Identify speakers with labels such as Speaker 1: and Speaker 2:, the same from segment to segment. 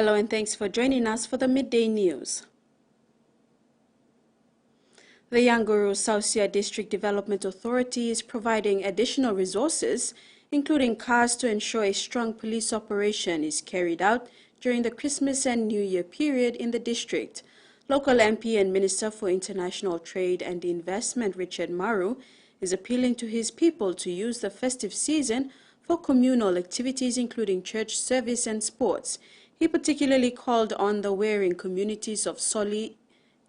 Speaker 1: Hello and thanks for joining us for the Midday News. The Yanguru Sausia District Development Authority is providing additional resources, including cars, to ensure a strong police operation is carried out during the Christmas and New Year period in the district. Local MP and Minister for International Trade and Investment Richard Maru is appealing to his people to use the festive season for communal activities including church service and sports. He particularly called on the Waring communities of Soli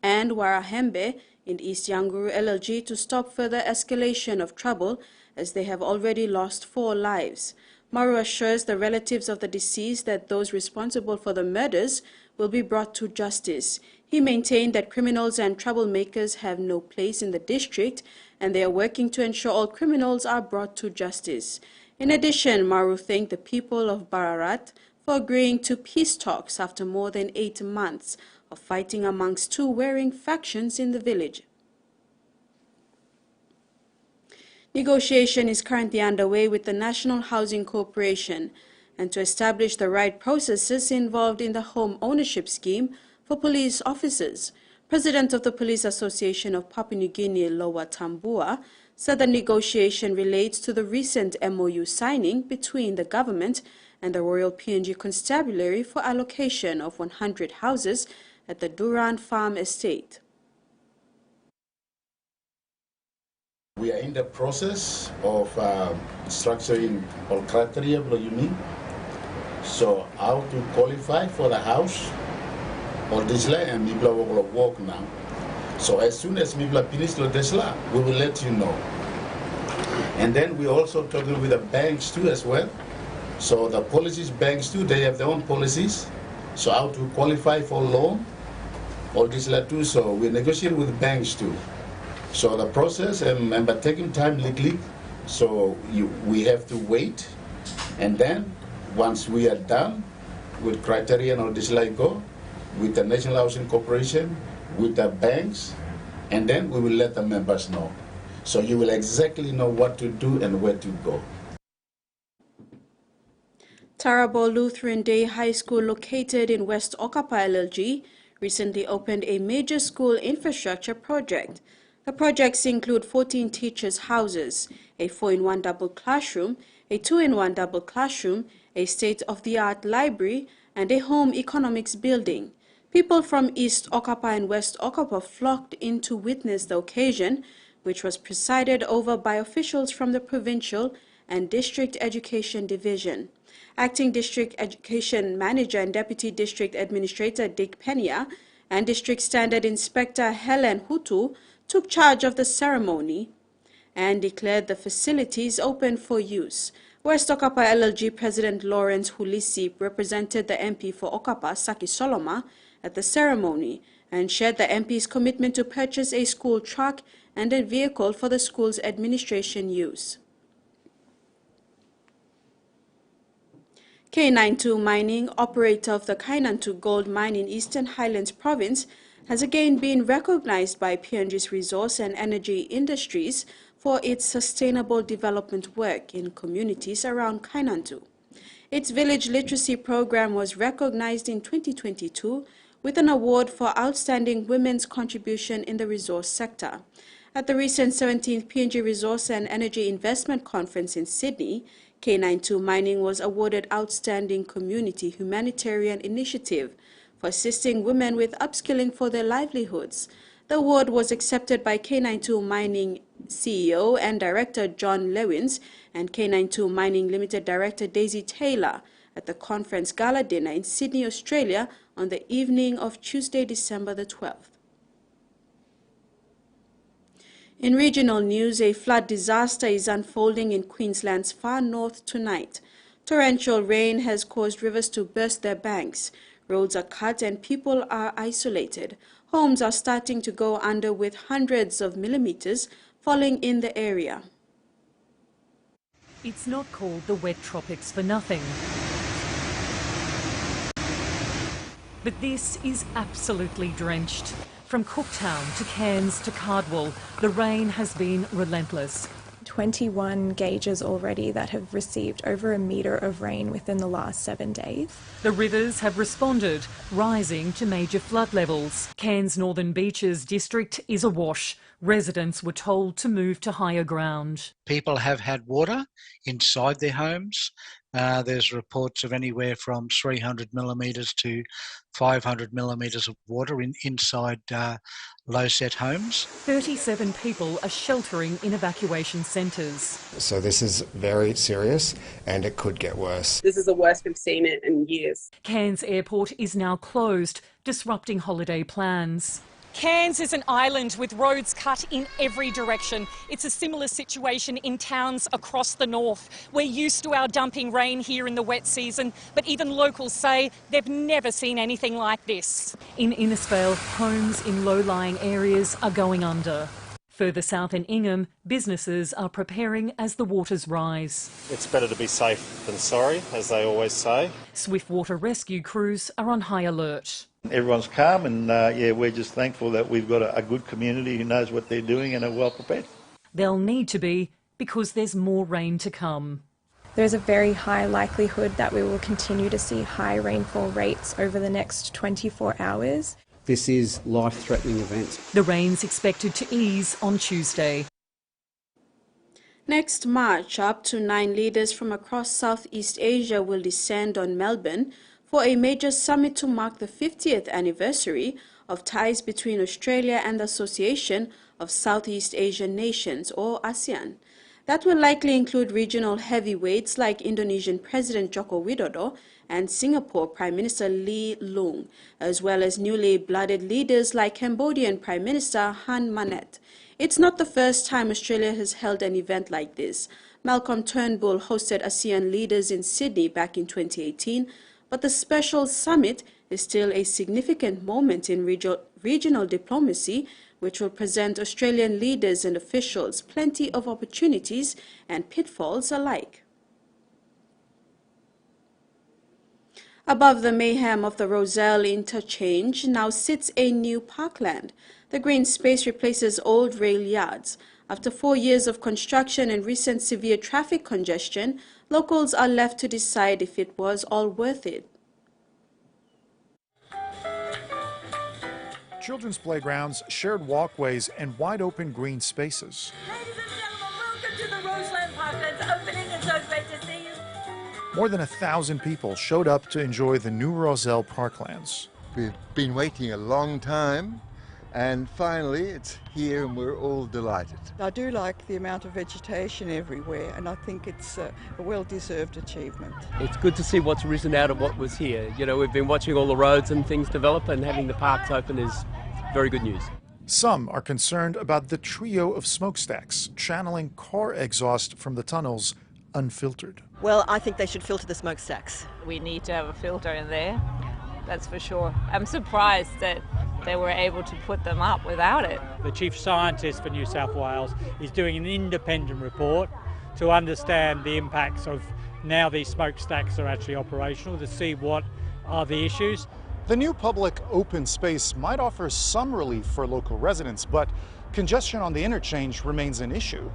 Speaker 1: and Warahembe in East Yanguru LLG to stop further escalation of trouble, as they have already lost 4 lives. Maru assures the relatives of the deceased that those responsible for the murders will be brought to justice. He maintained that criminals and troublemakers have no place in the district, and they are working to ensure all criminals are brought to justice. In addition, Maru thanked the people of Bararat for agreeing to peace talks after more than 8 months of fighting amongst 2 warring factions in the village. Negotiation is currently underway with the National Housing Corporation and to establish the right processes involved in the home ownership scheme for police officers. President of the Police Association of Papua New Guinea, Lowa Tambua, said the negotiation relates to the recent MOU signing between the government and the Royal PNG Constabulary for allocation of 100 houses at the Duran Farm Estate.
Speaker 2: We are in the process of structuring all criteria, what you mean. So how to qualify for the house, all this land, and people will work now. So as soon as people finish the Tesla, we will let you know. And then we also talking with the banks too as well. So the policies, banks too, they have their own policies. So how to qualify for loan, all this too. So we negotiate with banks too. So the process, and by taking time legally, so we have to wait. And then once we are done with criteria and all this go, with the National Housing Corporation, with the banks, and then we will let the members know. So you will exactly know what to do and where to go.
Speaker 1: Tarabo Lutheran Day High School, located in West Okapa LLG, recently opened a major school infrastructure project. The projects include 14 teachers' houses, a 4-in-1 double classroom, a 2-in-1 double classroom, a state-of-the-art library, and a home economics building. People from East Okapa and West Okapa flocked in to witness the occasion, which was presided over by officials from the Provincial and District Education Division. Acting District Education Manager and Deputy District Administrator Dick Penia and District Standard Inspector Helen Hutu took charge of the ceremony and declared the facilities open for use. West Okapa LLG President Lawrence Hulisi represented the MP for Okapa, Saki Soloma, at the ceremony and shared the MP's commitment to purchase a school truck and a vehicle for the school's administration use. K92 Mining, operator of the Kainantu Gold Mine in Eastern Highlands Province, has again been recognized by PNG's resource and energy industries for its sustainable development work in communities around Kainantu. Its village literacy program was recognized in 2022 with an award for outstanding women's contribution in the resource sector. At the recent 17th PNG Resource and Energy Investment Conference in Sydney, K92 Mining was awarded Outstanding Community Humanitarian Initiative for assisting women with upskilling for their livelihoods. The award was accepted by K92 Mining CEO and Director John Lewins and K92 Mining Limited Director Daisy Taylor at the conference gala dinner in Sydney, Australia on the evening of Tuesday, December the 12th. In regional news, a flood disaster is unfolding in Queensland's far north tonight. Torrential rain has caused rivers to burst their banks. Roads are cut and people are isolated. Homes are starting to go under with hundreds of millimeters falling in the area.
Speaker 3: It's not called the wet tropics for nothing. But this is absolutely drenched. From Cooktown to Cairns to Cardwell, the rain has been relentless.
Speaker 4: 21 gauges already that have received over a metre of rain within the last 7 days.
Speaker 3: The rivers have responded, rising to major flood levels. Cairns Northern Beaches district is awash. Residents were told to move to higher ground.
Speaker 5: People have had water inside their homes. There's reports of anywhere from 300 millimetres to 500 millimetres of water inside low-set homes.
Speaker 3: 37 people are sheltering in evacuation centres.
Speaker 6: So this is very serious and it could get worse.
Speaker 7: This is the worst we've seen it in years.
Speaker 3: Cairns Airport is now closed, disrupting holiday plans.
Speaker 8: Cairns is an island with roads cut in every direction. It's a similar situation in towns across the north. We're used to our dumping rain here in the wet season, but even locals say they've never seen anything like this.
Speaker 3: In Innisfail, homes in low-lying areas are going under. Further south in Ingham, businesses are preparing as the waters rise.
Speaker 9: It's better to be safe than sorry, as they always say.
Speaker 3: Swiftwater rescue crews are on high alert.
Speaker 10: Everyone's calm and we're just thankful that we've got a good community who knows what they're doing and are well prepared.
Speaker 3: They'll need to be because there's more rain to come.
Speaker 4: There's a very high likelihood that we will continue to see high rainfall rates over the next 24 hours.
Speaker 11: This is life-threatening events.
Speaker 3: The rain's expected to ease on Tuesday.
Speaker 1: Next March, up to 9 leaders from across Southeast Asia will descend on Melbourne for a major summit to mark the 50th anniversary of ties between Australia and the Association of Southeast Asian Nations, or ASEAN. That will likely include regional heavyweights like Indonesian President Joko Widodo and Singapore Prime Minister Lee Loong, as well as newly blooded leaders like Cambodian Prime Minister Han Manet. It's not the first time Australia has held an event like this. Malcolm Turnbull hosted ASEAN leaders in Sydney back in 2018, but the special summit is still a significant moment in regional diplomacy, which will present Australian leaders and officials plenty of opportunities and pitfalls alike. Above the mayhem of the Rozelle interchange now sits a new parkland. The green space replaces old rail yards. After 4 years of construction and recent severe traffic congestion, locals are left to decide if it was all worth it.
Speaker 12: Children's playgrounds, shared walkways, and wide-open green spaces.
Speaker 13: Ladies and gentlemen, welcome to the Roseland Parklands opening. It's so great to see you.
Speaker 12: More than 1,000 people showed up to enjoy the new Rozelle Parklands.
Speaker 14: We've been waiting a long time, and finally it's here and we're all delighted.
Speaker 15: I do like the amount of vegetation everywhere, and I think it's a well-deserved achievement.
Speaker 16: It's good to see what's risen out of what was here. You know, we've been watching all the roads and things develop, and having the parks open is very good news.
Speaker 12: Some are concerned about the trio of smokestacks channeling car exhaust from the tunnels unfiltered.
Speaker 17: Well, I think they should filter the smokestacks.
Speaker 18: We need to have a filter in there, that's for sure. I'm surprised that they were able to put them up without it.
Speaker 19: The Chief Scientist for New South Wales is doing an independent report to understand the impacts of now these smokestacks are actually operational, to see what are the issues.
Speaker 12: The new public open space might offer some relief for local residents, but congestion on the interchange remains an issue.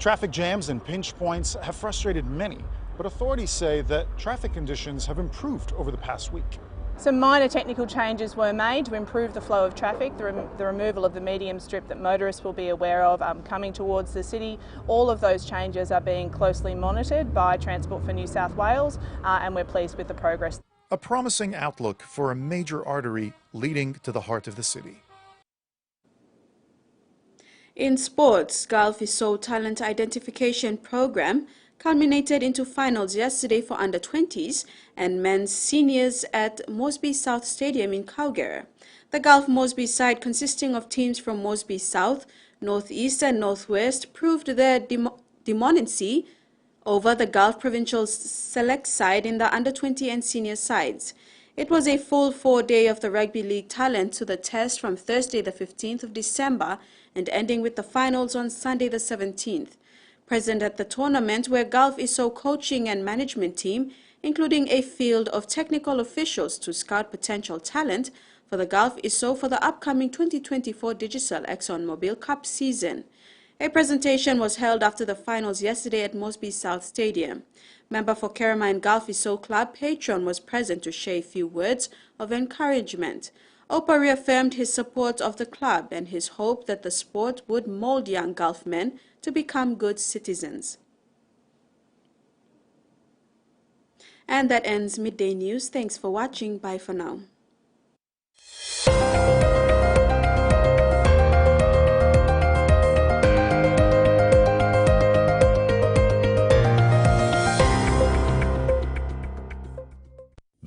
Speaker 12: Traffic jams and pinch points have frustrated many, but authorities say that traffic conditions have improved over the past week.
Speaker 20: Some minor technical changes were made to improve the flow of traffic, the removal of the medium strip that motorists will be aware of coming towards the city. All of those changes are being closely monitored by Transport for New South Wales, and we're pleased with the progress.
Speaker 12: A promising outlook for a major artery leading to the heart of the city.
Speaker 1: In sports, Gulf ISO Talent Identification Program culminated into finals yesterday for under-20s and men's seniors at Mosby South Stadium in Calgary. The Gulf Mosby side, consisting of teams from Mosby South, North East and Northwest, proved their dominancy over the Gulf Provincial Select side in the under-20 and senior sides. It was a full 4-day of the Rugby League talent to the test from Thursday the 15th of December and ending with the finals on Sunday the 17th. Present at the tournament were Gulf ISO coaching and management team, including a field of technical officials to scout potential talent for the Gulf ISO for the upcoming 2024 Digicel ExxonMobil Cup season. A presentation was held after the finals yesterday at Mosby South Stadium. Member for Keramine Galfiso Club, Patron, was present to share a few words of encouragement. Opa reaffirmed his support of the club and his hope that the sport would mold young Gulf men to become good citizens. And that ends Midday News. Thanks for watching. Bye for now.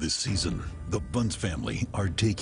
Speaker 21: This season, the Bunce family are taking